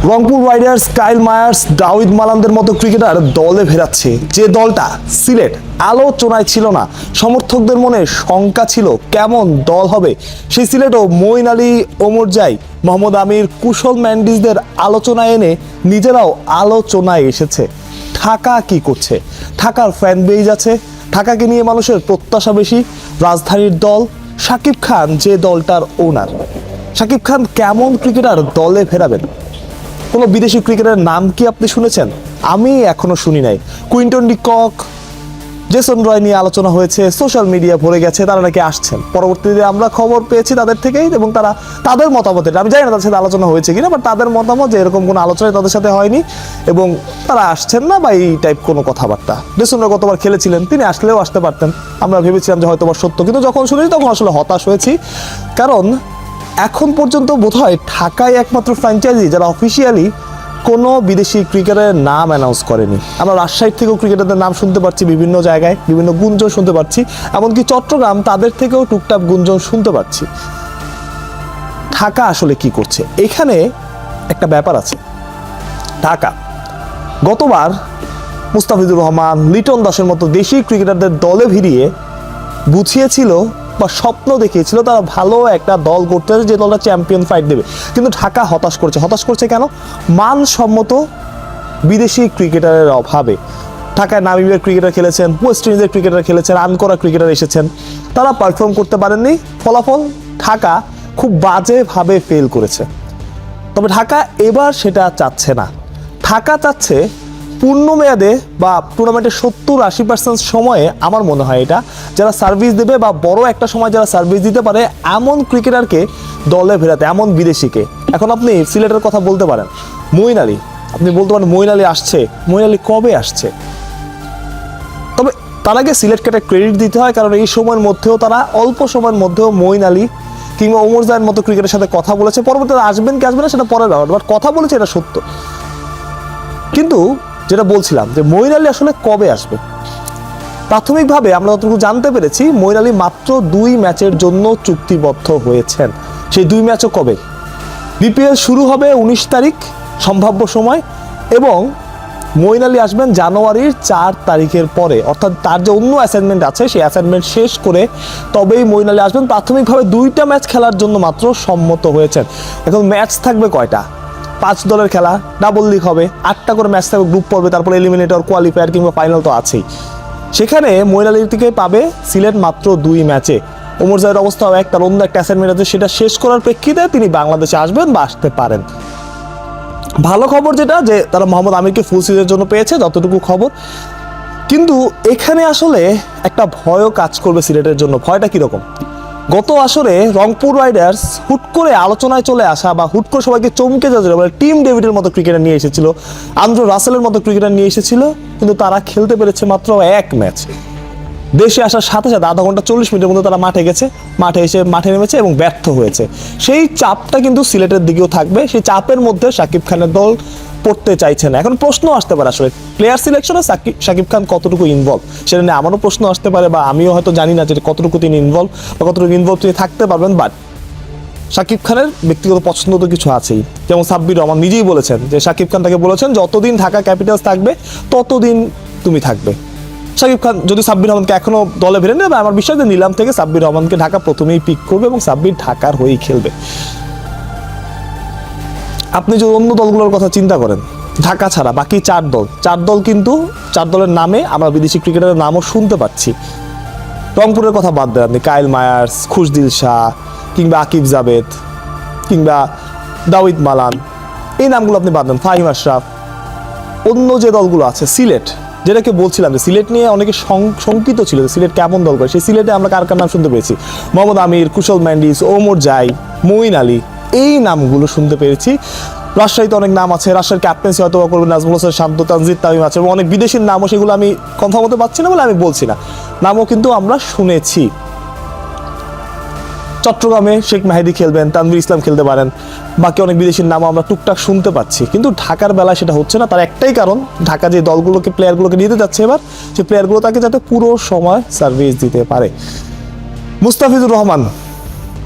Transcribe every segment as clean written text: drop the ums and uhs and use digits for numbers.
Rangpur Riders Kyle Mayers, দাউদ মালানদের মতো cricketer দলে ফেরাচ্ছে। যে দলটা সিলেট আলোচনায় ছিল না, সমর্থকদের মনে শঙ্কা ছিল কেমন দল হবে, সেই সিলেটও মঈন আলী, ওমর জাই, মোহাম্মদ আমির, কুশল ম্যান্ডিসদের আলোচনায় এনে নিজেরাও আলোচনায় এসেছে। ঢাকা কি করছে? ঢাকার ফ্যান বেজ আছে, ঢাকাকে নিয়ে মানুষের প্রত্যাশা বেশি। রাজধানীর দল শাকিব খান যে দলটার ওনার, শাকিব খান কেমন ক্রিকেটার দলে ফেরাবেন? কোনো বিদেশি ক্রিকেটারের নাম কি আপনি শুনেছেন? আমি এখনো শুনি নাই। Quinton de Kock, Jason Roy নিয়ে আলোচনা হয়েছে, সোশ্যাল মিডিয়া ভরে গেছে, তারা নাকি আসছেন। পরবর্তীতে আমরা খবর পেয়েছি তাদের থেকেই, এবং তারা তাদের মতামতের, আমি জানি না তাদের সাথে আলোচনা হয়েছে কিনা, বাট তাদের মতামত যে এরকম কোনো আলোচনা তাদের সাথে হয়নি এবং তারা আসছেন না বা এই টাইপ কোনো কথাবার্তা। জেসন রয় গতবার খেলেছিলেন, তিনি আসলেও আসতে পারতেন, আমরা ভেবেছিলাম যে হয়তো বা সত্য, কিন্তু যখন শুনেছি তখন আসলে হতাশ হয়েছি। কারণ এখন পর্যন্ত বোধহয় ঢাকায় একমাত্র ফ্র্যাঞ্চাইজি যারা অফিসিয়ালি কোনো বিদেশি ক্রিকেটারের নাম অ্যানাউন্স করেনি। আমরা রাজশাহীর থেকেও ক্রিকেটারদের নাম শুনতে পাচ্ছি, বিভিন্ন জায়গায় বিভিন্ন গুঞ্জন শুনতে পাচ্ছি, এমনকি চট্টগ্রাম তাদের থেকেও টুকটাক গুঞ্জন শুনতে পাচ্ছি। ঢাকা আসলে কি করছে? এখানে একটা ব্যাপার আছে। ঢাকা গতবার মুস্তাফিজুর রহমান, লিটন দাসের মতো দেশি ক্রিকেটারদের দলে ভিড়িয়ে বুঝিয়েছিল বা স্বপ্ন দেখিয়েছিল তারা ভালো একটা দল করতে হবে, যে দলটা চ্যাম্পিয়ন ফাইট দেবে। কিন্তু ঢাকা হতাশ করছে কেন? মানসম্মত বিদেশি ক্রিকেটারের অভাবে। ঢাকায় নামিবিয়ার ক্রিকেটার খেলেছেন, ওয়েস্ট ইন্ডিজের ক্রিকেটার খেলেছেন, রান করা ক্রিকেটার এসেছেন, তারা পারফর্ম করতে পারেননি। ফলাফল ঢাকা খুব বাজেভাবে ফেল করেছে। তবে ঢাকা এবার সেটা চাচ্ছে না। ঢাকা চাচ্ছে পূর্ণ মেয়াদে বা টুর্নামেন্টের 70-80% সময়ে, আমার মনে হয় এটা, যারা সার্ভিস দেবে বা বড় একটা সময় যারা সার্ভিস দিতে পারে এমন ক্রিকেটারকে দলে ফেরাতে, এমন বিদেশিকে। এখন আপনি সিলেটের কথা বলতে পারেন, মঈন আলী, আপনি বলতে পারেন মঈন আলী আসছে। মঈন আলী কবে আসছে? তবে তার আগে সিলেটকে একটা ক্রেডিট দিতে হয়, কারণ এই সময়ের মধ্যেও তারা অল্প সময়ের মধ্যেও মঈন আলী কিংবা ওমর জাইয়ের মতো ক্রিকেটের সাথে কথা বলেছে। পরবর্তীতে আসবেন কি আসবে না সেটা পরের ব্যাপার, বাট কথা বলেছে, এটা সত্য। কিন্তু যেটা বলছিলাম যে মঈন আলী আসলে কবে আসবে, প্রাথমিকভাবে আমরা যতটুকু জানতে পেরেছি মঈন আলী মাত্র 2 ম্যাচের জন্য চুক্তিবদ্ধ হয়েছেন। সেই 2 ম্যাচও কবে? বিপিএল শুরু হবে 19 তারিখ সম্ভাব্য সময়, এবং মঈন আলী আসবেন জানুয়ারির 4 তারিখের পরে, অর্থাৎ তার যে অন্য অ্যাসাইনমেন্ট আছে সেই অ্যাসাইনমেন্ট শেষ করে তবেই মঈন আলী আসবেন। প্রাথমিকভাবে 2টা ম্যাচ খেলার জন্য মাত্র সম্মত হয়েছেন। এখন ম্যাচ থাকবে কয়টা? 5 দলের খেলা, ডাবল লিগ হবে, 8টা করে ম্যাচ থাকবে গ্রুপ পর্বে, তারপরে এলিমিনেটর, কোয়ালিফায়ার কিংবা ফাইনাল তো আছেই। সেখানে মঈন আলীর থেকে পাবে সিলেট মাত্র 2 ম্যাচে। ওমর জাইয়ের অবস্থাও এক, তার অন্য একটা অ্যাসাইনমেন্ট আছে, সেটা শেষ করার প্রেক্ষিতে তিনি বাংলাদেশে আসবেন বা আসতে পারেন। ভালো খবর যেটা, যে তারা মোহাম্মদ আমিরকে ফুল সিজনের জন্য পেয়েছে, যতটুকু খবর। কিন্তু এখানে আসলে একটা ভয়ও কাজ করবে সিলেটের জন্য। ভয়টা কীরকম? গত আসরে রংপুর রাইডার্স হুট করে আলোচনায় চলে আসা বা হুট করে সবাইকে চমকে যাচ্ছিল, মানে টিম ডেভিডের মতো ক্রিকেটার নিয়ে এসেছিল, আন্দ্রে রাসেলের মতো ক্রিকেটার নিয়ে এসেছিল, কিন্তু তারা খেলতে পেরেছে মাত্র 1 ম্যাচ। দেশে আসার সাথে সাথে আধা ঘন্টা 40 মিনিটের মধ্যে তারা মাঠে গেছে, মাঠে নেমেছে এবং ব্যর্থ হয়েছে। সেই চাপটা কিন্তু সিলেটের দিকেও থাকবে। সেই চাপের মধ্যে শাকিব খানের দল পড়তে চাইছে না। এখন প্রশ্ন আসতে পারে আসলে প্লেয়ার সিলেকশনে শাকিব খান কতটুকু ইনভলভ, সেটা নিয়ে আমারও প্রশ্ন আসতে পারে, বা আমিও হয়তো জানি না যে কতটুকু তিনি ইনভলভ বা কতটুকু ইনভলভ তিনি থাকতে পারবেন। বাট শাকিব খানের ব্যক্তিগত পছন্দ তো কিছু আছেই। যেমন সাব্বির রহমান নিজেই বলেছেন যে শাকিব খান তাকে বলেছেন যতদিন ঢাকা ক্যাপিটালস থাকবে ততদিন তুমি থাকবে। শাকিব খান যদি সাব্বির রহমানকে এখনো দলে ফেরে নেবে, আমার বিশ্বাস যে নিলাম থেকে সাব্বির রহমানকে ঢাকা প্রথমেই পিক করবে এবং সাব্বির ঢাকার হয়েই খেলবে। আপনি যদি অন্য দলগুলোর কথা চিন্তা করেন, ঢাকা ছাড়া বাকি 4 দল কিন্তু 4 দলের নামে আমরা বিদেশি ক্রিকেটারের নামও শুনতে পাচ্ছি। রংপুরের কথা বাদ দেন আপনি, কাইল মায়ার্স, খুশদিল শাহ কিংবা আকিব জাবেদ কিংবা দাউদ মালান, এই নামগুলো আপনি বাদ দেন, ফাহিম আশরাফ। অন্য যে দলগুলো আছে, সিলেট, যেটাকে বলছিলাম যে সিলেট নিয়ে অনেকে শঙ্কিত ছিল যে সিলেট কেমন দল করে, সেই সিলেটে আমরা কার কার নাম শুনতে পেয়েছি? মোহাম্মদ আমির, কুশল ম্যান্ডিস, ওমর জাই, মঈন আলী, এই নামগুলো শুনতে পেরেছি। রাজশাহীতে অনেক নাম আছে, রাজশাহীর ক্যাপ্টেন্সি হয়তো করবেন নাজমুল হোসেন শান্ত, তানজিদ তামিম আছে, এবং অনেক বিদেশির নামও, সেগুলো আমি কনফার্ম হতে পারছি না বলে আমি বলছি না, নামও কিন্তু আমরা শুনেছি। চট্টগ্রামে শেখ মেহেদি খেলবেন, তানভীর ইসলাম খেলতে পারেন, বাকি অনেক বিদেশির নামও আমরা টুকটাক শুনতে পাচ্ছি। কিন্তু ঢাকার বেলায় সেটা হচ্ছে না। তার একটাই কারণ, ঢাকা যে দলগুলোকে, প্লেয়ারগুলোকে নিতে যাচ্ছে এবার, যে প্লেয়ারগুলো তাকে যাতে পুরো সময় সার্ভিস দিতে পারে। মুস্তাফিজুর রহমান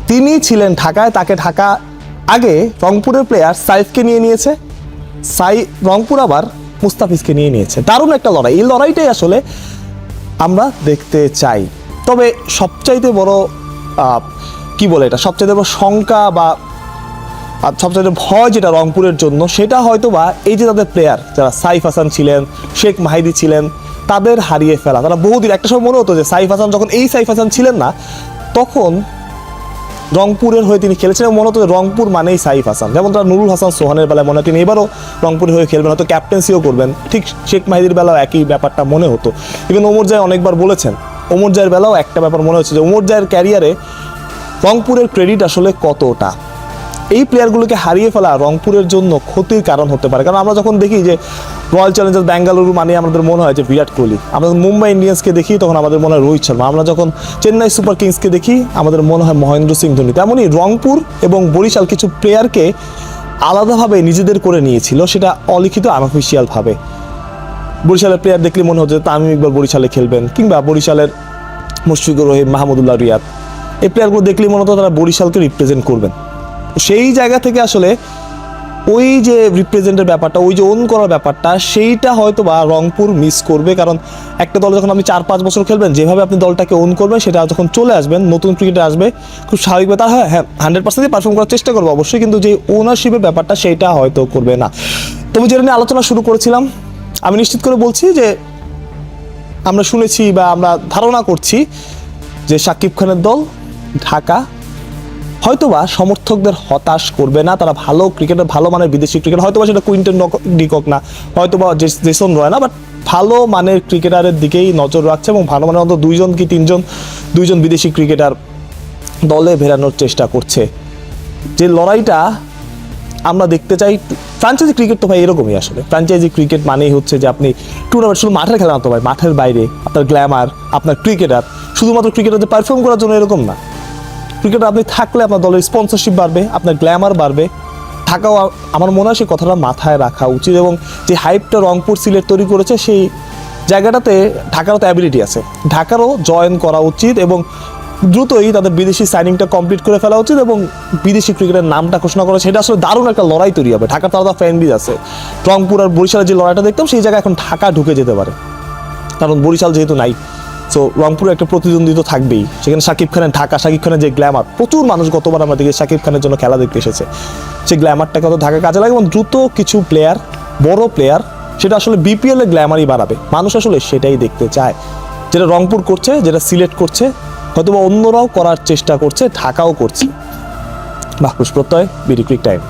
তিনি ছিলেন ঢাকায়, তাকে ঢাকা আগে রংপুরের প্লেয়ার সাইফকে নিয়ে নিয়েছে, রংপুর আবার মুস্তাফিজকে নিয়ে নিয়েছে। দারুণ একটা লড়াই, এই লড়াইটাই আসলে আমরা দেখতে চাই। তবে সবচাইতে বড় কি বলে এটা, সবচাইতে বড় শঙ্কা বা সবচাইতে ভয় যেটা রংপুরের জন্য, সেটা হয়তো বা এই যে তাদের প্লেয়ার যারা সাইফ হাসান ছিলেন, শেখ মাহিদি ছিলেন, তাদের হারিয়ে ফেলা। তারা বহুদিন একটা সময় মনে হতো যে সাইফ হাসান যখন এই সাইফ হাসান ছিলেন না, তখন রংপুরের হয়ে তিনি খেলেছিলেন, মনে হতো রংপুর মানেই সাইফ হাসান। যেমন তারা নুরুল হাসান সোহানের বেলায় মনে হয় তিনি এবারও রংপুরের হয়ে খেলবেন, হয়তো ক্যাপ্টেন্সিও করবেন। ঠিক শেখ মাহিদির বেলাও একই ব্যাপারটা মনে হতো। ইভেন ওমর জায় অনেকবার বলেছেন, ওমর জায়ের বেলাও একটা ব্যাপার মনে হচ্ছে যে ওমর জায়ের ক্যারিয়ারে রংপুরের ক্রেডিট আসলে কতটা। এই প্লেয়ারগুলোকে হারিয়ে ফেলা রংপুরের জন্য ক্ষতির কারণ হতে পারে। কারণ আমরা যখন দেখি যে রয়্যাল চ্যালেঞ্জার্স ব্যাঙ্গালুরু মানে আমাদের মনে হয় যে বিরাট কোহলি, আমরা যখন মুম্বাই ইন্ডিয়ান্সকে দেখি তখন আমাদের মনে হয় রোহিত শর্মা, আমরা যখন চেন্নাই সুপার কিংসকে দেখি আমাদের মনে হয় মহেন্দ্র সিং ধোনি। তেমনই রংপুর এবং বরিশাল কিছু প্লেয়ারকে আলাদাভাবে নিজেদের করে নিয়েছিল, সেটা অলিখিত আনঅফিসিয়ালভাবে। বরিশালের প্লেয়ার দেখলে মনে হচ্ছে তামিম ইকবাল বরিশালে খেলবেন, কিংবা বরিশালের মুশফিকুর রহিম, মাহমুদুল্লাহ রিয়াদ, এই প্লেয়ারগুলো দেখলেই মনে হতো তারা বরিশালকে রিপ্রেজেন্ট করবেন। সেই জায়গা থেকে আসলে ওই যে রিপ্রেজেন্টের ব্যাপারটা, ওই যে ওন করার ব্যাপারটা, সেইটা হয়তো বা রংপুর মিস করবে। কারণ একটা দল যখন আপনি 4-5 বছর খেলবেন, যেভাবে আপনি দলটাকে ওন করবেন, সেটা যখন চলে আসবেন, নতুন ক্রিকেটে আসবে, খুব স্বাভাবিকভাবে তার হ্যাঁ 100% পারফর্ম করার চেষ্টা করবো অবশ্যই, কিন্তু যে ওনারশিপের ব্যাপারটা সেইটা হয়তো করবে না। তবে যেটা নিয়ে আলোচনা শুরু করেছিলাম, আমি নিশ্চিত করে বলছি যে আমরা শুনেছি বা আমরা ধারণা করছি যে শাকিব খানের দল ঢাকা হয়তোবা সমর্থকদের হতাশ করবে না। তারা ভালো ক্রিকেটার, ভালো মানের বিদেশি ক্রিকেটার, হয়তোবা সেটা কুইন্টন ডিকক না, হয়তোবা জেসন রয় না, বাট ভালো মানের ক্রিকেটারের দিকেই নজর রাখছে এবং ভালো মানের অন্তত 2জন কি 3জন বিদেশি ক্রিকেটার দলে ভেড়ানোর চেষ্টা করছে। যে লড়াইটা আমরা দেখতে চাই, ফ্র্যাঞ্চাইজি ক্রিকেট তো ভাই এরকমই আসলে। ফ্র্যাঞ্চাইজি ক্রিকেট মানেই হচ্ছে যে আপনি টুর্নামেন্ট শুধু মাঠের খেলা না তো ভাই, মাঠের বাইরে আপনার গ্ল্যামার, আপনার ক্রিকেটার, শুধুমাত্র ক্রিকেটারদের পারফর্ম করার জন্য এরকম না। ক্রিকেটার আপনি থাকলে আপনার দলের স্পন্সরশিপ বাড়বে, আপনার গ্ল্যামার বাড়বে। ঢাকাও আমার মনে হয় সেই কথাটা মাথায় রাখা উচিত। এবং যে হাইপটা রংপুর সিলেট তৈরি করেছে, সেই জায়গাটাতে ঢাকারও তো অ্যাবিলিটি আছে, ঢাকারও জয়েন করা উচিত এবং দ্রুতই তাদের বিদেশি সাইনিংটা কমপ্লিট করে ফেলা উচিত এবং বিদেশি ক্রিকেটের নামটা ঘোষণা করা, সেটা আসলে দারুণ একটা লড়াই তৈরি হবে। ঢাকার তো আলাদা ফ্যান বেজ আছে। রংপুর আর বরিশালের যে লড়াইটা দেখতাম, সেই জায়গায় এখন ঢাকা ঢুকে যেতে পারে, কারণ বরিশাল যেহেতু নাই। সো রংপুরে একটা প্রতিদ্বন্দ্বিতা থাকবেই। সেখানে শাকিব খানের ঢাকা, শাকিব খানের যে গ্ল্যামার, প্রচুর মানুষ গতবার আমরা দেখি শাকিব খানের জন্য খেলা দেখতে এসেছে, সেই গ্ল্যামারটাকে হয়তো ঢাকা কাজে লাগে এবং দ্রুত কিছু প্লেয়ার, বড় প্লেয়ার, সেটা আসলে বিপিএল এর গ্ল্যামারই বাড়াবে। মানুষ আসলে সেটাই দেখতে চায়, যেটা রংপুর করছে, যেটা সিলেট করছে, হয়তো বা অন্যরাও করার চেষ্টা করছে, ঢাকাও করছে। বাহরুষ প্রত্যয়, বিডি ক্রিক টাইম।